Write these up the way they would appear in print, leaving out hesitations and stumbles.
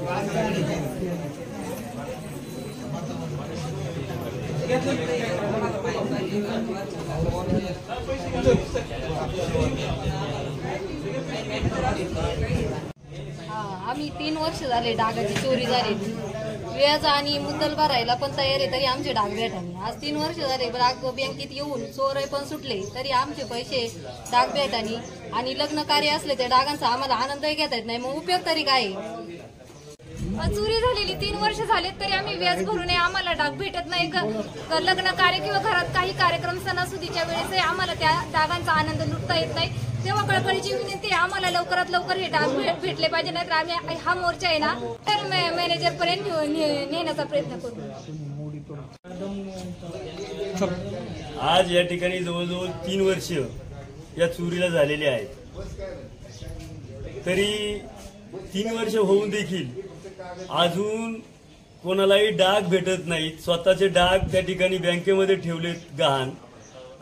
आम्ही 3 वर्ष झाले डागाची चोरी झाली, व्याज आणि मुद्दल भरायला पण तयार आहे तरी आमचे डाग भेटाने। आज 3 वर्ष झाले डाग बँकेत येऊन चोर पण सुटले तरी आमचे पैसे डाग भेटाने आणि लग्न कार्य असले त्या डागांचा आम्हाला आनंदही घेता येत नाही, मग उपयोग तरी काय? चोरी झालेली 3 वर्ष झाले तरी आम्ही व्याज भरू नये, आम्हाला डाग भेटत नाही। लग्न कार्य किंवा घरात काही कार्यक्रम सणासुदीच्या वेळेस आम्हाला त्या डागांचा आनंद लुटता येत नाही। तेव्हा कळकळीची विनंती आहे, आम्हाला लवकरात लवकर हे डाग भेटले पाहिजे, नाहीतर आम्ही हा मोर्चा आहे ना तर मॅनेजर पर्यंत नेण्याचा प्रयत्न करू। आज या ठिकाणी जवळजवळ 3 वर्ष या चोरीला झालेली आहेत, तरी 3 वर्ष होऊन देखील अजून कोणालाही डाग भेटत नाहीत। स्वतःचे डाग त्या ठिकाणी बँकेमध्ये ठेवलेत गहाण,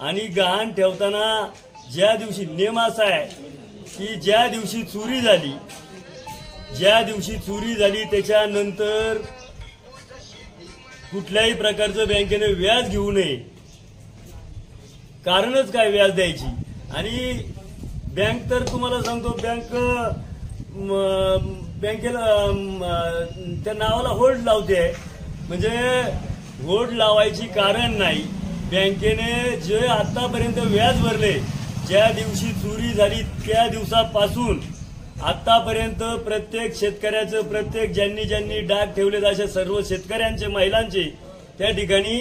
आणि गहाण ठेवताना ज्या दिवशी नियम असा आहे की ज्या दिवशी चोरी झाली त्याच्यानंतर कुठल्याही प्रकारचं बँकेने व्याज घेऊ नये। कारणच काय व्याज द्यायची? आणि बँक तर तुम्हाला सांगतो, बँकेला त्या नावाला होल्ड लावते, म्हणजे होल्ड लावायची कारण नाही। बँकेने जे आतापर्यंत व्याज भरले, ज्या दिवशी चोरी झाली त्या दिवसापासून आतापर्यंत प्रत्येक शेतकऱ्याचं, प्रत्येक ज्यांनी डाग ठेवलेत अशा सर्व शेतकऱ्यांचे, महिलांचे त्या ठिकाणी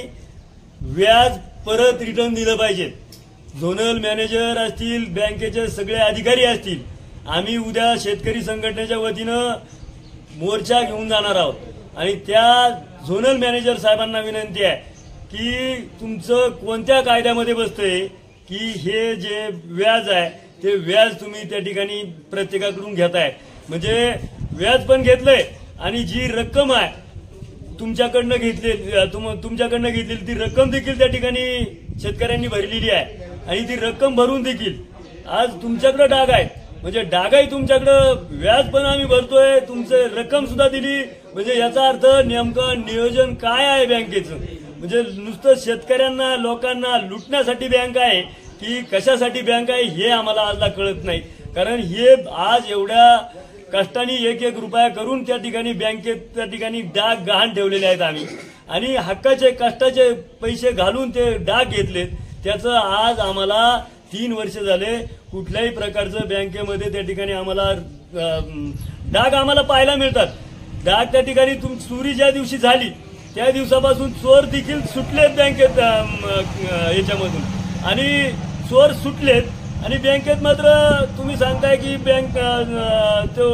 व्याज परत रिटर्न दिलं पाहिजे। झोनल मॅनेजर असतील, बँकेचे सगळे अधिकारी असतील, आम्ही उद्या शेतकरी संघटनेच्या वतीनं मोर्चा घेऊन जाणार आहोत आणि त्या झोनल मॅनेजर साहेबांना विनंती आहे की तुमचं कोणत्या कायद्यामध्ये बसतंय की हे जे व्याज आहे ते व्याज तुम्ही त्या ठिकाणी प्रत्येकाकडून घेताय, म्हणजे व्याज पण घेतलंय आणि जी रक्कम आहे तुमच्याकडनं घेतलेली ती रक्कम देखील त्या ठिकाणी शेतकऱ्यांनी भरलेली आहे आणि ती रक्कम भरून देखील आज तुमच्याकडे डाग आहे, म्हणजे डागाही तुमच्याकडं, व्याज पण आम्ही भरतोय, तुमचं रक्कम सुद्धा दिली, म्हणजे याचा अर्थ नेमकं नियोजन काय आहे बँकेचं? म्हणजे नुसतं शेतकऱ्यांना, लोकांना लुटण्यासाठी बँक आहे की कशासाठी बँक आहे हे आम्हाला आजला कळत नाही। कारण हे आज एवढ्या कष्टाने 1-1 रुपया करून त्या ठिकाणी बँकेत त्या ठिकाणी डाग गहाण ठेवलेले आहेत आम्ही, आणि हक्काचे कष्टाचे पैसे घालून ते डाग घेतलेत, त्याचं आज आम्हाला 3 वर्ष झाले कुठल्याही प्रकारचं बँकेमध्ये त्या ठिकाणी आम्हाला डाग आम्हाला पाहायला मिळतात। डाग त्या ठिकाणी चोरी ज्या दिवशी झाली त्या दिवसापासून चोर देखील सुटलेत बँकेत याच्यामधून, आणि चोर सुटलेत आणि बँकेत मात्र तुम्ही सांगताय की बँक तो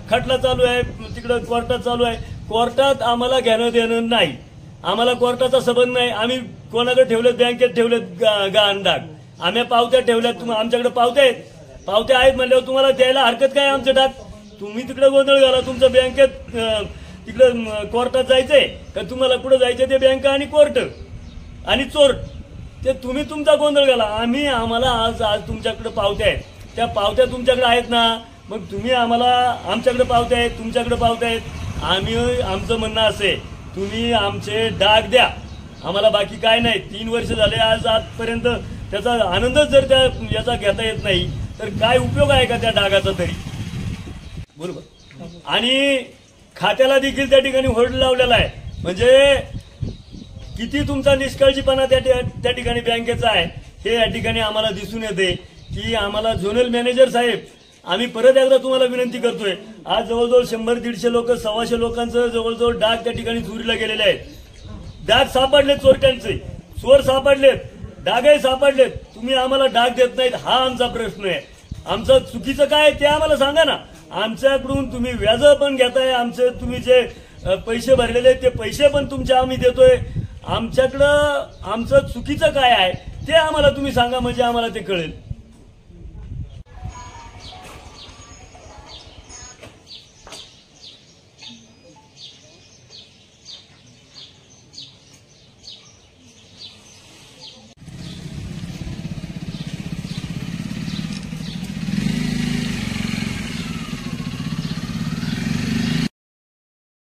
खटला चालू आहे, तिकडं कोर्टात चालू आहे। कोर्टात आम्हाला घेणं देणं नाही, आम्हाला कोर्टाचा संबंध नाही। आम्ही कोणाकडे ठेवलेत? बँकेत ठेवलेत गहाण डाग, आम्ही पावत्या ठेवल्यात, आमच्याकडे पावत्या आहेत म्हणल्यावर तुम्हाला द्यायला हरकत काय? आमचे डाग तुम्ही तिकडे गोंधळ घाला, तुमचं बँकेत तिकडे कोर्टात जायचंय का तुम्हाला? कुठं जायचंय ते बँक आणि कोर्ट आणि चोर, ते तुम्ही तुमचा गोंधळ घाला। आम्हाला आज तुमच्याकडे पावत्या आहेत, त्या पावत्या तुमच्याकडे आहेत ना, मग तुम्ही आम्हाला, आमच्याकडे पावत्या आहेत, तुमच्याकडे पावत्या आहेत, आमचं म्हणणं असे तुम्ही आमचे डाग द्या, आम्हाला बाकी काय नाही। 3 वर्ष झाले आजपर्यंत त्याचा आनंदच जर त्या याचा घेता येत नाही तर काय उपयोग आहे का त्या डागाचा तरी? बरोबर। आणि खात्याला देखील त्या ठिकाणी होल्ड लावलेला आहे, म्हणजे किती तुमचा निष्काळजीपणा त्या ठिकाणी बँकेचा आहे हे या ठिकाणी आम्हाला दिसून येते की आम्हाला झोनल मॅनेजर साहेब, आम्ही परत एकदा तुम्हाला विनंती करतोय, आज जवळजवळ 100-150 लोक, 125 लोकांचं जवळजवळ डाग त्या ठिकाणी चोरीला गेलेले आहेत। डाग सापडलेत चोरट्यांचे, चोर सापडलेत, डागही सापडलेत, तुम्ही आम्हाला डाग देत नाहीत, हा आमचा प्रश्न आहे। आमचं चुकीचं काय ते आम्हाला सांगा ना। आमच्याकडून तुम्ही व्याज पण घेताय, आमचे तुम्ही जे पैसे भरलेले ते पैसे पण तुमचे आम्ही देतोय, आमच्याकडं आमचं चुकीचं काय आहे ते आम्हाला तुम्ही सांगा, म्हणजे आम्हाला ते कळेल।